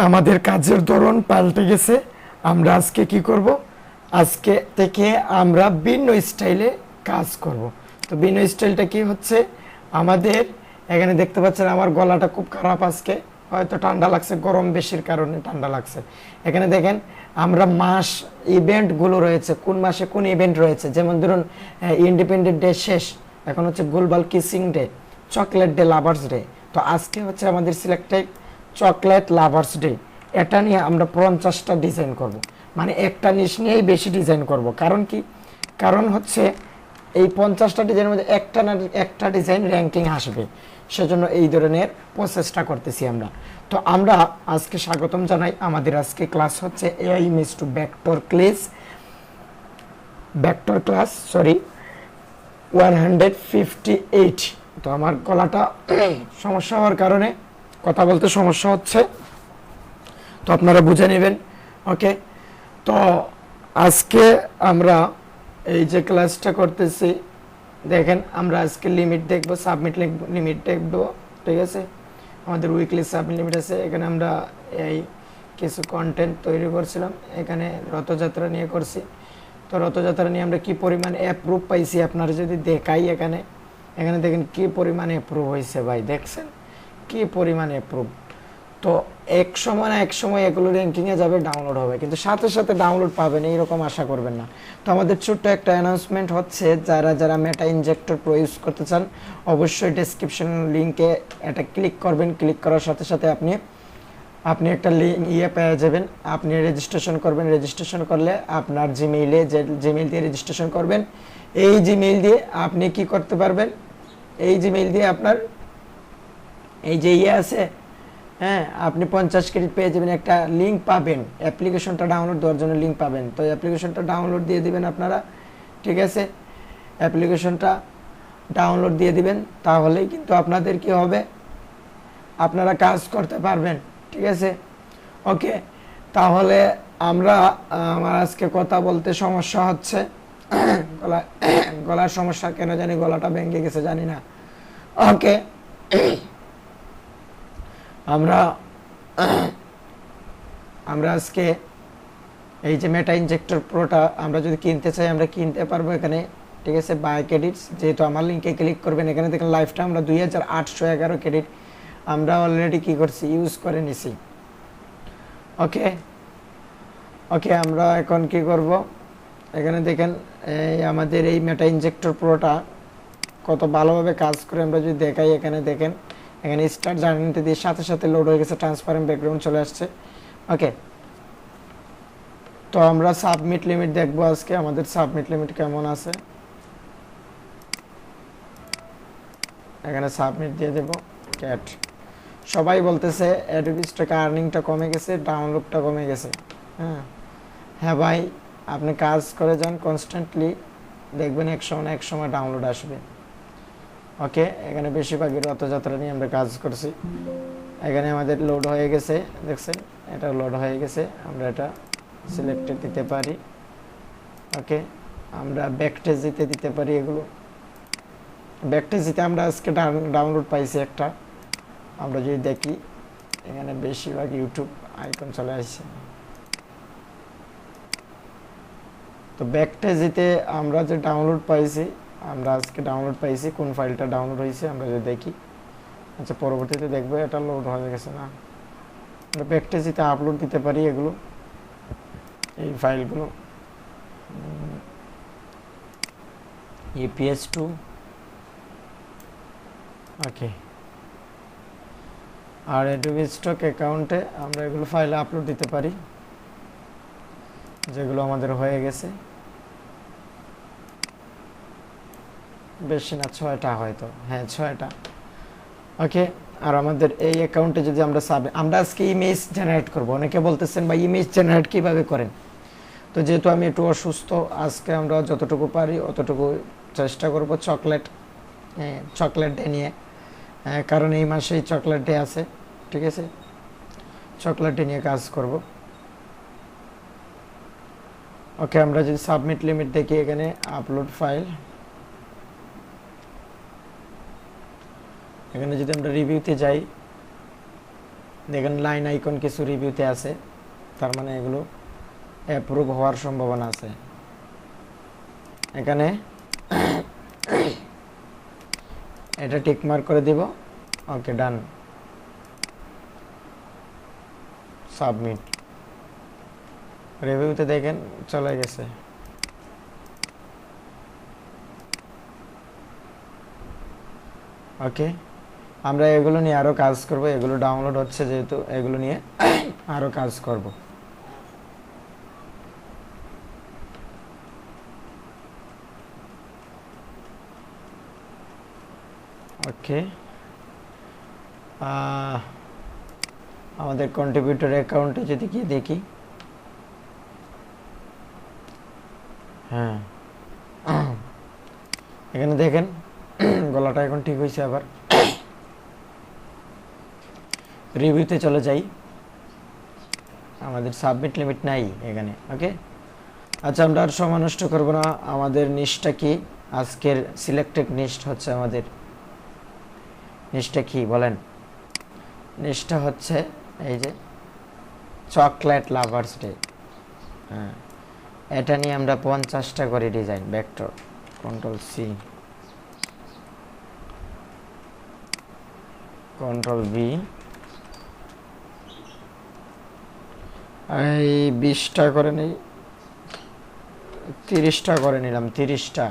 আমাদের কাজের ধরন পাল্টে গেছে। আমরা আজকে কি করব, আজকে থেকে আমরা ভিন্ন স্টাইলে কাজ করব। তো ভিন্ন স্টাইলটা কি হচ্ছে, আমাদের এখানে দেখতে পাচ্ছেন আমার গলাটা খুব খারাপ আজকে, হয়তো ঠান্ডা লাগছে, গরম বেশির কারণে ঠান্ডা লাগছে। এখানে দেখেন আমরা মাস ইভেন্টগুলো রয়েছে, কোন মাসে কোন ইভেন্ট রয়েছে, যেমন ধরুন ইন্ডিপেন্ডেন্ট ডে শেষ, এখন হচ্ছে global kissing day, chocolate day, lovers day. তো আজকে হচ্ছে আমাদের সিলেক্টেড চকলেট লাভার্স ডে। এটা নিয়ে আমরা 50টা ডিজাইন করব, মানে একটা জিনিস নিয়েই বেশি ডিজাইন করব। কারণ কি, কারণ হচ্ছে এই 50টা ডিজাইনের মধ্যে একটা না একটা ডিজাইন র্যাঙ্কিং আসবে, সেজন্য এই ধরনের প্রসেসটা করতেছি আমরা। তো আমরা আজকে স্বাগতম জানাই, আমাদের আজকে ক্লাস হচ্ছে AI image to vector class 158। তো আমার গলাটা সমস্যা হওয়ার কারণে কথা বলতে সমস্যা হচ্ছে, তো আপনারা বুঝে নেবেন। ওকে, তো আজকে আমরা এই যে ক্লাসটা করতেছি, দেখেন আমরা আজকে লিমিট দেখব, সাবমিট লিমিট দেখব, ঠিক আছে। আমাদের উইকলি সাবমিট লিমিট আছে। এখানে আমরা এই কিছু কন্টেন্ট তৈরি করছিলাম, এখানে রথযাত্রা নিয়ে করছি। তো রথযাত্রা নিয়ে আমরা কি পরিমাণ অ্যাপ্রুভ পাইছি আপনারা যদি দেখাই, এখানে এখানে দেখেন কি পরিমাণ অ্যাপ্রুভ হয়েছে ভাই, দেখছেন কি পরিমাণ অ্যাপ্রুভ। তো এক সময় না এক সময় এগুলো র্যাঙ্কিংয়ে যাবে, ডাউনলোড হবে, কিন্তু সাথে সাথে ডাউনলোড পাবেন এইরকম আশা করবেন না। তো আমাদের ছোট্ট একটা অ্যানাউন্সমেন্ট হচ্ছে, যারা যারা মেটা ইনজেক্টর প্রো ইউজ করতে চান অবশ্যই ডেসক্রিপশন লিঙ্কে এটা ক্লিক করবেন। ক্লিক করার সাথে সাথে আপনি একটা পেয়ে যাবেন, আপনি রেজিস্ট্রেশন করবেন। রেজিস্ট্রেশন করলে আপনার জিমেইলে, যে জিমেইল দিয়ে রেজিস্ট্রেশন করবেন, এই জিমেইল দিয়ে আপনি কি করতে পারবেন, এই জিমেইল দিয়ে আপনার এই যে আছে, হ্যাঁ, আপনি 50 ক্রেডিট পেয়ে যাবেন, একটা লিঙ্ক পাবেন, অ্যাপ্লিকেশনটা ডাউনলোড দেওয়ার জন্য লিঙ্ক পাবেন। তো অ্যাপ্লিকেশনটা ডাউনলোড দিয়ে দিবেন আপনারা, ঠিক আছে। অ্যাপ্লিকেশনটা ডাউনলোড দিয়ে দিবেন, তাহলেই কিন্তু আপনাদের কি হবে, আপনারা কাজ করতে পারবেন, ঠিক আছে। ওকে, তাহলে আমার আজকে কথা বলতে সমস্যা হচ্ছে, গলার সমস্যা, কেন জানি গলাটা ভেঙে গেছে, জানি না। ওকে, আমরা আজকে এই যে মেটা ইনজেক্টর প্রোটা আমরা যদি কিনতে চাই, আমরা কিনতে পারবো এখানে, ঠিক আছে। বাই ক্রেডিটস, যেহেতু আমার লিঙ্কে ক্লিক করবেন, এখানে দেখেন লাইফটা আমরা 2811 ক্রেডিট আমরা অলরেডি কি করছি, ইউজ করে নিছি। ওকে ওকে, আমরা এখন কি করব, এখানে দেখেন এই আমাদের এই মেটা ইনজেক্টর প্রোটা কত ভালোভাবে কাজ করে আমরা যদি দেখাই, এখানে দেখেন, এখানে স্টার্ট জার্নিতে দিয়ে সাথে সাথে লোড হয়ে গেছে, ট্রান্সপারেন্ট ব্যাকগ্রাউন্ড চলে আসছে। ওকে, তো আমরা সাবমিট লিমিট দেখবো আজকে, আমাদের সাবমিট লিমিট কেমন আছে। এখানে সাবমিট দিয়ে দেব ক্যাট। সবাই বলতেছে অ্যাডোবি স্টক আর্নিংটা কমে গেছে, ডাউনলোডটা কমে গেছে। হ্যাঁ ভাই, আপনি কাজ করে যান কনস্ট্যান্টলি, দেখবেন এক সময় না এক সময় ডাউনলোড আসবে। ওকে, এখানে বেশিরভাগই রথযাত্রা নিয়ে আমরা কাজ করছি। এখানে আমাদের লোড হয়ে গেছে, দেখছেন, এটা লোড হয়ে গেছে, আমরা এটা সিলেক্টেড দিতে পারি। ওকে, আমরা ব্যাকটেজ দিতে পারি, এগুলো ব্যাকটেজ আমরা আজকে ডাউনলোড পাইছি একটা। আমরা যদি দেখি, এখানে বেশিরভাগ ইউটিউব আইকন চলে আসছে। তো ব্যাকটেজ আমরা যে ডাউনলোড পাইছি, আমরা আজকে ডাউনলোড পাইছি, কোন ফাইলটা ডাউনলোড হয়েছে আমরা যদি দেখি, আচ্ছা পরবর্তীতে দেখবো এটা লোড হয়ে গেছে না। আমরা ব্যাকটেজিতে আপলোড দিতে পারি এগুলো, এই ফাইলগুলো EPS2। ওকে, আর অ্যাডোবি স্টক অ্যাকাউন্টে আমরা এগুলো ফাইলে আপলোড দিতে পারি, যেগুলো আমাদের হয়ে গেছে, বেশি না, 6টা হয়তো, হ্যাঁ 6টা। ওকে, আর আমাদের এই অ্যাকাউন্টে যদি আমরা আজকে ইমেজ জেনারেট করব। অনেকে বলতেছেন ভাই ইমেজ জেনারেট কিভাবে করেন, তো যেহেতু আমি একটু অসুস্থ, আজকে আমরা যতটুকু পারি অতটুকু চেষ্টা করব চকলেট ডে নিয়ে, কারণ এই মাসেই চকলেট ডে আছে, ঠিক আছে। চকলেট ডে নিয়ে কাজ করব। ওকে, আমরা যদি সাবমিট লিমিট দেখি, এখানে আপলোড ফাইল, এখানে যদি আমরা রিভিউতে যাই, দেখেন লাইন আইকন কিছু রিভিউতে আছে, তার মানে এগুলো অ্যাপ্রুভ হওয়ার সম্ভাবনা আছে। এখানে এটা টিক মার্ক করে দিব, ওকে ডান, সাবমিট। রিভিউতে দেখেন চলে গেছে। ওকে, আমরা এগুলো নিয়ে আরও কাজ করব, এগুলো ডাউনলোড হচ্ছে যেহেতু এগুলো নিয়ে আরও কাজ করব। ওকে, আমাদের কন্ট্রিবিউটর অ্যাকাউন্টে যদি গিয়ে দেখি, হ্যাঁ এখানে দেখেন গলাটা এখন ঠিক হয়েছে। আবার রিভিউতে চলে যাই, আমাদের সাবমিট লিমিট নাই এখানে। ওকে, আচ্ছা আমরা আর সময় নষ্ট করবো না। আমাদের নিশটা কি, আজকের সিলেক্টেড নিশট হচ্ছে, আমাদের নিশটা কি বলেন? নিশটা হচ্ছে এই যে চকলেট লাভার্স ডে। হ্যাঁ, এটা নিয়ে আমরা 50টা করে design, vector, control C, control V, এই 20টা করে নিই, 30টা করে নিলাম, 30টা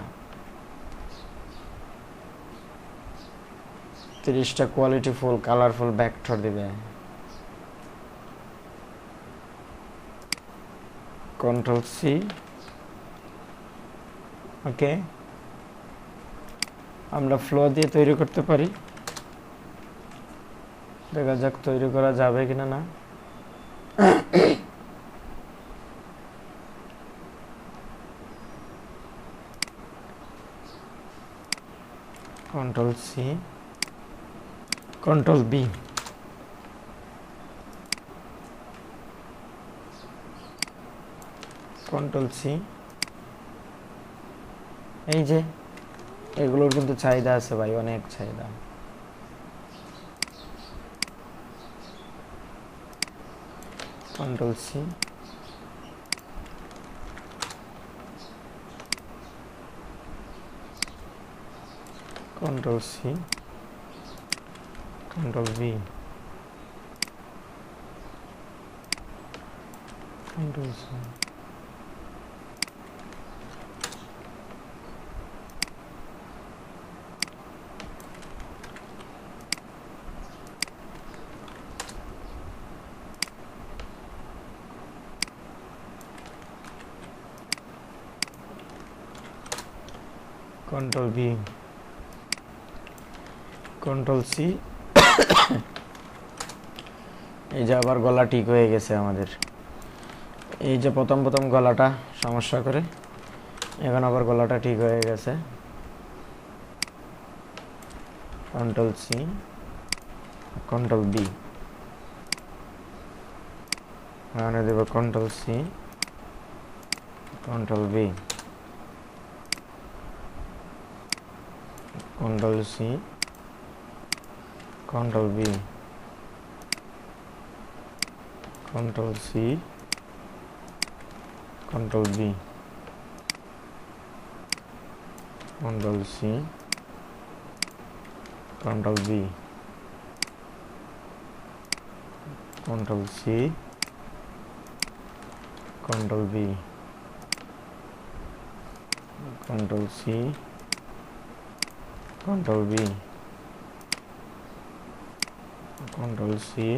কোয়ালিটিফুল কালারফুল ভেক্টর দিবে। কন্ট্রোল সি, ওকে, আমরা ফ্লো দিয়ে তৈরি করতে পারি, দেখা যাক তৈরি করা যাবে কিনা না। Control C, control B, control C. এই যে এগুলোর কিন্তু চাহিদা আছে ভাই, অনেক চাহিদা। Control C, control C, control V, control C, control V, control C. এই যে আবার গলা ঠিক হয়ে গেছে আমাদের। এই যে প্রথম গলাটা সমস্যা করে, এখন আবার গলাটা ঠিক হয়ে গেছে। কন্ট্রোল সি, কন্ট্রোল বি, এখানে দেব control C, control B, control C, control B, control C, control B, control C, control B, control C, control B, control C, control B, control C,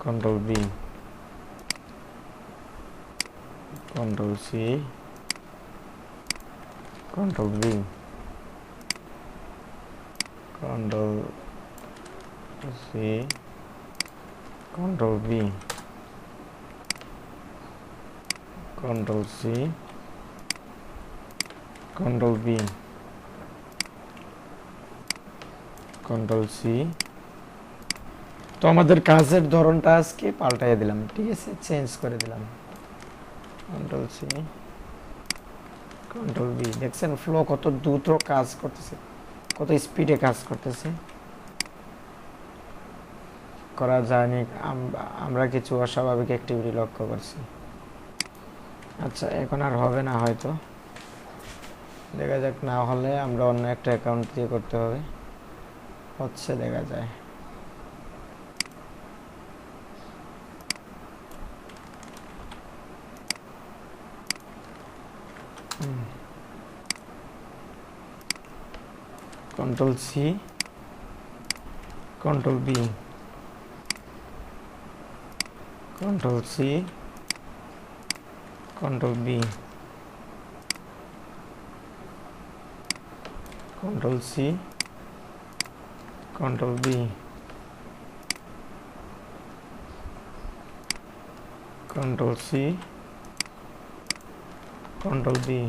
control B, control C, control B, control C, control B, control C, control B, control C. তো আমাদের কাজের ধরনটা আজকে পাল্টাই দিলাম, ঠিক আছে, change করে দিলাম। Control C, control B. দেখছেন ফ্লো কত দ্রুত কাজ করতেছে, কত স্পিডে কাজ করতেছে। করা যায়নি, আমরা কিছু অস্বাভাবিক অ্যাক্টিভিটি লক্ষ্য করছি। আচ্ছা, এখন আর হবে না হয়তো, দেখা যাক। না হলে আমরা অন্য একটা অ্যাকাউন্ট দিয়ে করতে হবে। হচ্ছে, দেখা যায়। Control C, control B, control C, control B, control C, control B, control C, control B,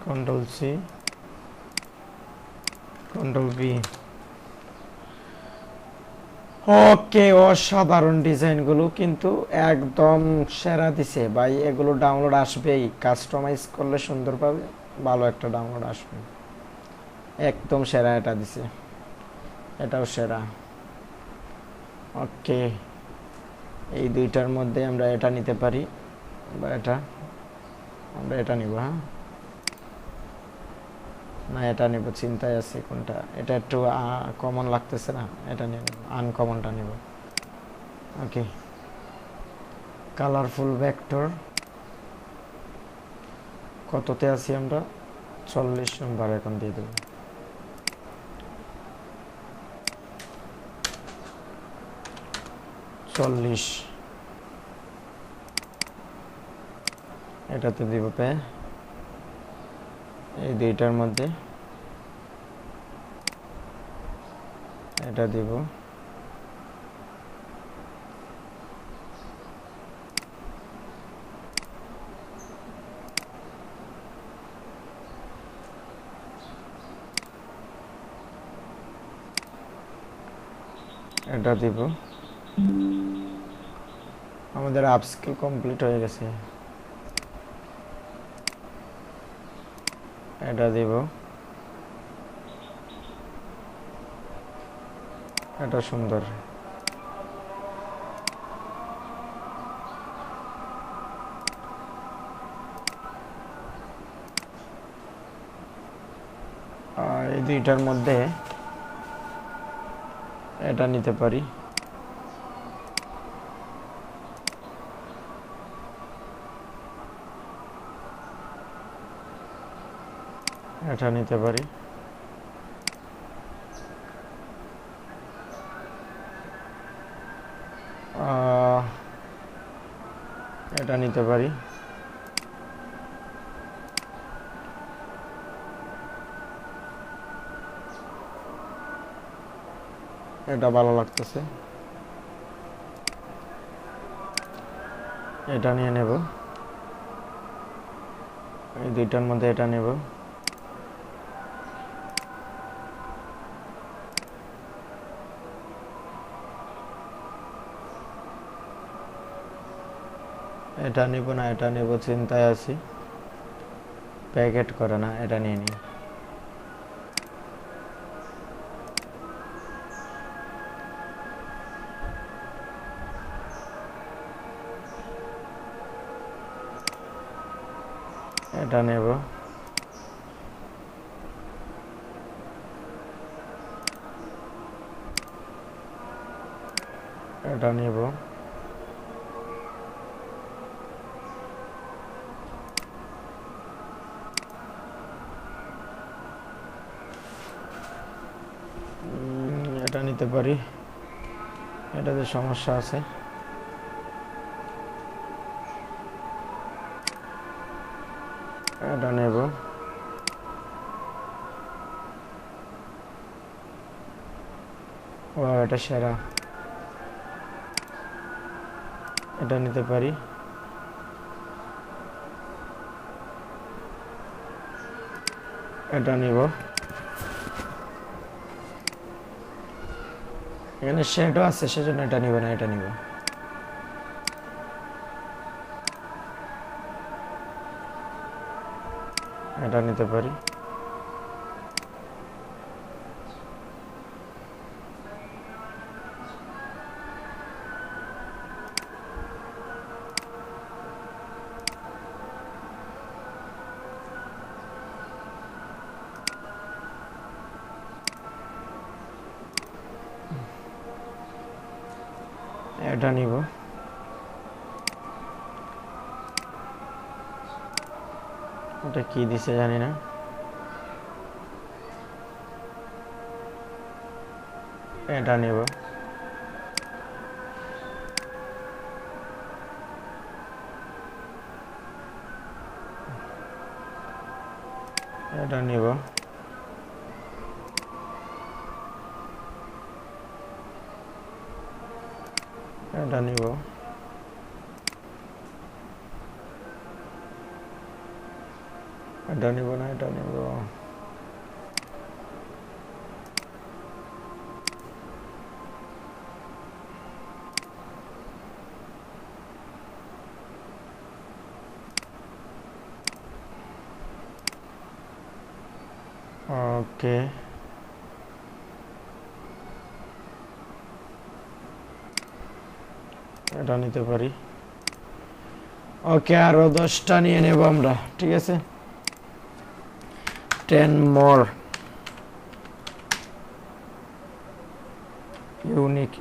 control C, control B. Okay, অসাধারণ ডিজাইনগুলো কিন্তু একদম সেরা দিছে ভাই। এগুলো ডাউনলোড আসবেই, কাস্টমাইজ করলে সুন্দর পাবে, ভালো একটা ডাউনলোড আসবে। একদম সেরা এটা দিছে, এটাও সেরা। ওকে, এই দুইটার মধ্যে আমরা এটা নিতে পারি, বা এটা, আমরা এটা নিব। হ্যাঁ, না এটা নিব, চিন্তায় আছে কোনটা। এটা একটু কমন লাগতেছে না, এটা নিব, আনকমনটা নিব। ওকে, কালারফুল ভেক্টর কততে আছি আমরা? 40 নম্বর এখন দিয়ে দেব। এটাতে দিব পে, এই দুইটার মধ্যে এটা দিব। এটা দিব। আমাদের আপস্কিল কমপ্লিট হয়ে গেছে। এটা দিব, এটা সুন্দর। এই দুইটার মধ্যে এটা নিতে পারি। এটা নিতে পারি। এটা নিতে পারি। এটা ভালো লাগতেছে, এটা নিয়ে নেব। এই দুইটার মধ্যে এটা নেব। এটা নিব না, এটা নেব, চিন্তায় আছি। প্যাকেট করে না, এটা নিয়ে নিই। এটা নেব। এটা নেব। এটা নিতে পারি, এটাতে সমস্যা আছে। এটা নেব। ও, এটা সেরা, এটা নিতে পারি। এটা নিব। এখানে শেডও আছে, সেজন্য এটা নিব না, এটা নিব। এটা নিতে পারি। এটা নিব, এটা কি দিছে জানি না, এটা নিব, এটা নিব, এটা নিব, এটা নিব না, এটা নিব, ওকে এটা নিতে পারি। ওকে আরো 10টা নিয়ে নেব আমরা, ঠিক আছে, 10 মোর ইউনিক,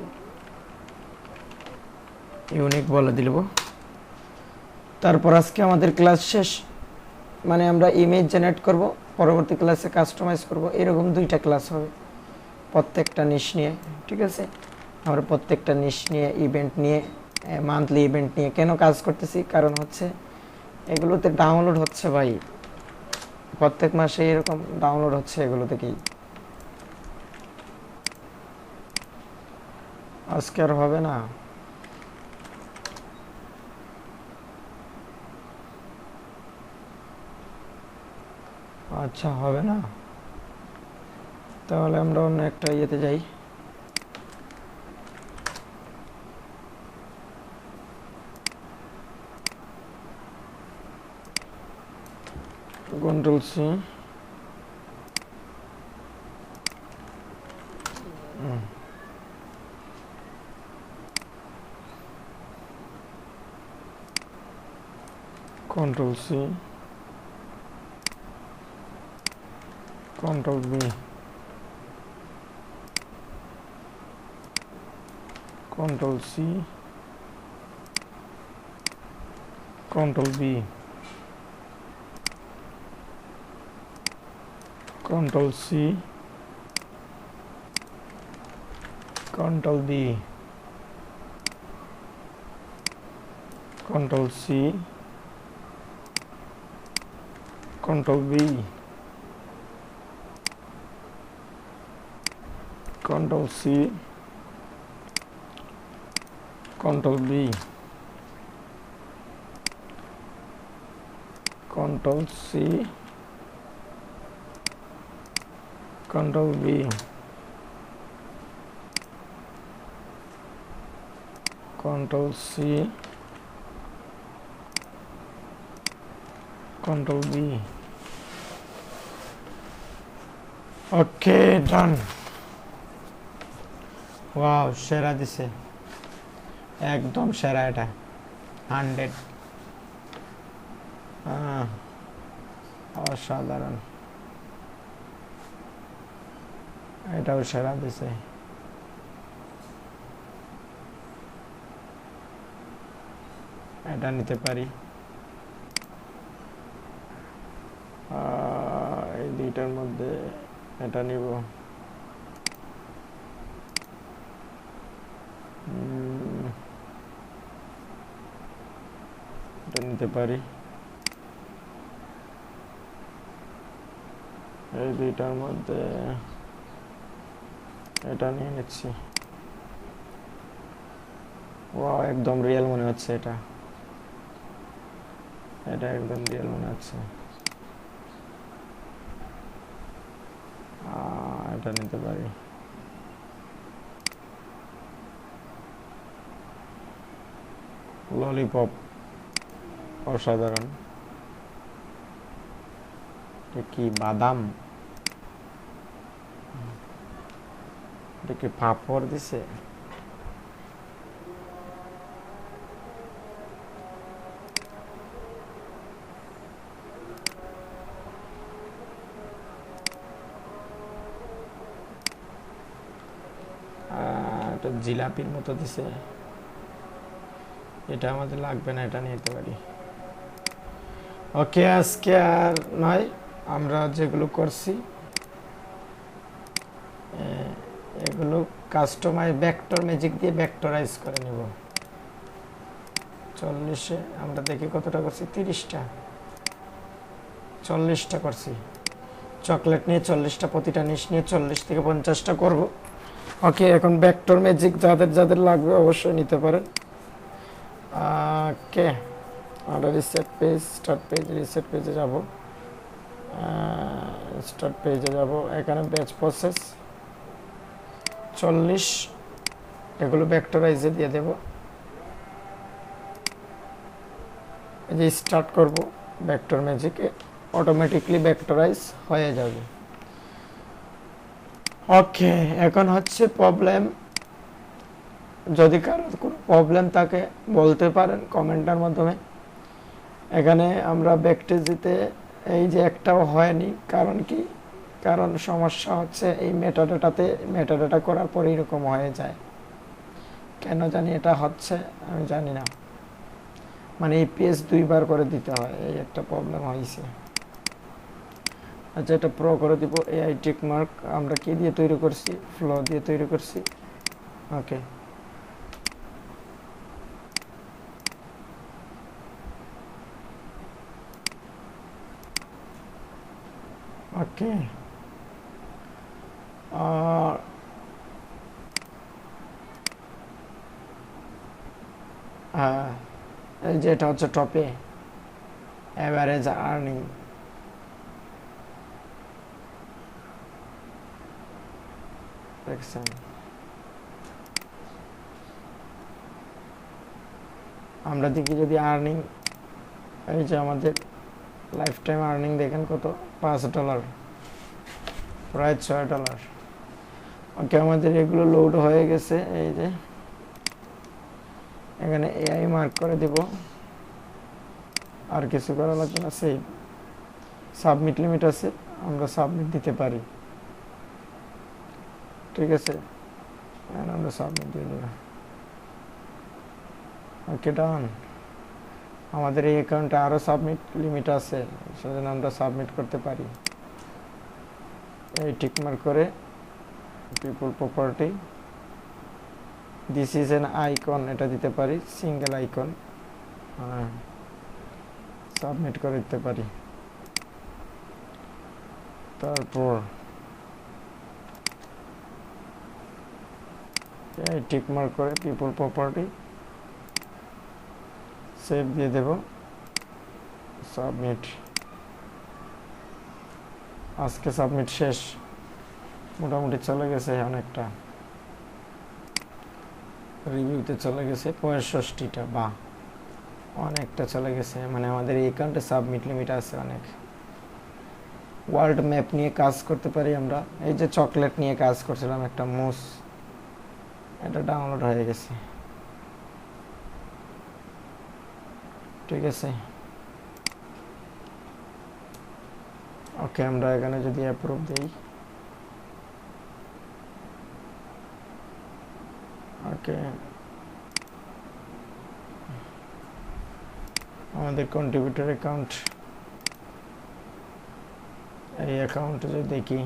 ইউনিক বলে দিলব। তারপর আজকে আমাদের ক্লাস শেষ, মানে আমরা ইমেজ জেনারেট করব, পরবর্তী ক্লাসে কাস্টমাইজ করব, এরকম 2টা ক্লাস হবে প্রত্যেকটা নিশ নিয়ে, ঠিক আছে। আমরা প্রত্যেকটা নিশ নিয়ে, ইভেন্ট নিয়ে, মান্থলি ইভেন্ট নিয়ে কেন কাজ করতেছি, কারণ হচ্ছে এগুলোতে ডাউনলোড হচ্ছে ভাই, প্রত্যেক মাসে এরকম ডাউনলোড হচ্ছে এগুলো থেকেই। আজকে আর হবে না, আচ্ছা হবে না, তাহলে আমরা অন্য একটা ইয়েতে যাই। Control C, control C, control B, control C, control B, control C, control B, control C, control B, control C, control B, control C, control B, control C, control B. Okay done. Wow সেরা দিছে, একদম সেরা, এটা 100, অসাধারণ, এটাও সেরা দিছে। এটা নিতে পারি, এই 2টার মধ্যে এটা নিব, এটা নিতে পারি, এই 2টার মধ্যে এটা নিয়ে নিচ্ছি। ও একদম রিয়েল মনে হচ্ছে, এটা এটা একদম রিয়েল মনে হচ্ছে, এটা নিতে পারি। ললিপপ অসাধারণ, এটা কি বাদাম, এটা কি পাপড় দিছে, এটা জিলাপির মতো দিছে। এটা আমাদের লাগবে না, এটা নিতে পারি। ওকে, আজকে আর নয়, আমরা যেগুলো করছি এগুলো কাস্টমাইজ ভেক্টর ম্যাজিক দিয়ে ভেক্টরাইজ করে নেব। 40-এ আমরা দেখি কতটা করছি, 30টা 40টা করছি। চকলেট নিয়ে 40টা, প্রতিটা নিশ নিয়ে 40 থেকে 50টা করব। ওকে, এখন ভেক্টর ম্যাজিক যাদের যাদের লাগবে অবশ্যই নিতে পারেন। ওকে, আমরা reset page, start page, reset পেজে যাব, স্টার্ট পেজে যাব। এখানে ব্যাচ প্রসেস 40 এগুলো ভেক্টরাইজে দিয়ে দেব। এই যে স্টার্ট করব ভেক্টর ম্যাজিকে, অটোমেটিকলি ভেক্টরাইজ হয়ে যাবে। ওকে, এখন হচ্ছে প্রবলেম, যদি কারো কোনো প্রবলেম থাকে বলতে পারেন কমেন্টের মাধ্যমে। এখানে আমরা ব্যাকটেজিতে এই যে একটাও হয়নি, কারণ কি, কারণ সমস্যা হচ্ছে এই মেটাডাটাতে, মেটাডাটা করার পরে এরকম হয়ে যায়। কেন জানি এটা হচ্ছে, আমি জানি না, মানে এই পেজ 2বার করে দিতে হয়, এই একটা প্রবলেম হয়েছে। আচ্ছা, এটা প্রো করে দিব। এআই টিক মার্ক আমরা কি দিয়ে তৈরি করছি, ফ্লো দিয়ে তৈরি করছি। ওকে, ওকে, এই যে এটা হচ্ছে টপে অ্যাভারেজ আর্নিং। দেখছেন, আমরা দেখি যদি আর্নিং, এই যে আমাদের লাইফ টাইম আর্নিং দেখেন কত, $5, প্রায় $6। ওকে, আমাদের এগুলো লোড হয়ে গেছে। এই যে এখানে এআই মার্ক করে দিব, আর কিছু করা লাগবে না। সেই সাবমিট লিমিট আছে, আমরা সাবমিট দিতে পারি, ঠিক আছে, আমরা সাবমিট দিয়ে দেব। ওকে, ডান। আমাদের এই অ্যাকাউন্টে আরও সাবমিট লিমিট আছে, সেজন্য আমরা সাবমিট করতে পারি। এই টিক মার্ক করে people property, this is an icon, এটা দিতে পারি, সিঙ্গেল আইকন, সাবমিট করে দিতে পারি। তারপর এই টিক মার্ক করে পিপল প্রপার্টি, সেভ দিয়ে দেব, সাবমিট। আজকে সাবমিট শেষ, মোটামুটি চলে গেছে অনেকটা, রিভিউতে চলে গেছে 65টা, বা অনেকটা চলে গেছে। মানে আমাদের এই অ্যাকাউন্টে সাবমিট লিমিট আছে অনেক। ওয়ার্ল্ড ম্যাপ নিয়ে কাজ করতে পারি আমরা। এই যে চকলেট নিয়ে কাজ করছিলাম, একটা মুস, এটা ডাউনলোড হয়ে গেছে, ঠিক আছে। ওকে, আমরা এখানে যদি অ্যাপ্রুভ দিই, ওকে, আমাদের কন্ট্রিবিউটর অ্যাকাউন্ট, এই অ্যাকাউন্টে যদি দেখি,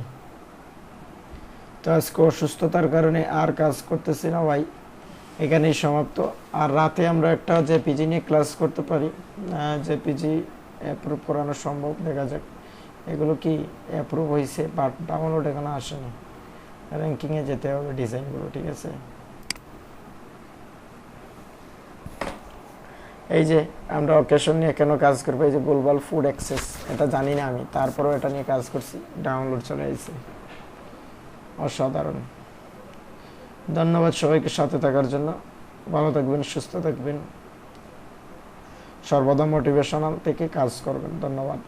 তো আজকে অসুস্থতার কারণে আর কাজ করতেছি না ভাই, এখানেই সমাপ্ত। আর রাতে আমরা একটা জেপিজি নিয়ে ক্লাস করতে পারি, জেপিজি অ্যাপ্রুভ করানো সম্ভব, দেখা যাক। এগুলো কি অ্যাপ্রুভ হয়েছে, বাট ডাউনলোড এখানে আসেনি, র্যাঙ্কিংয়ে যেতে হবে ডিজাইনগুলো, ঠিক আছে। এই যে আমরা অকেশন নিয়ে কেন কাজ করবো, এই যে গ্লোবাল ফুড অ্যাক্সেস, এটা জানি না আমি, তারপরেও এটা নিয়ে কাজ করছি, ডাউনলোড চলে আসছে, অসাধারণ। ধন্যবাদ সবাইকে সাথে থাকার জন্য, ভালো থাকবেন, সুস্থ থাকবেন, সর্বদা মোটিভেশনাল থেকে কাজ করবেন। ধন্যবাদ।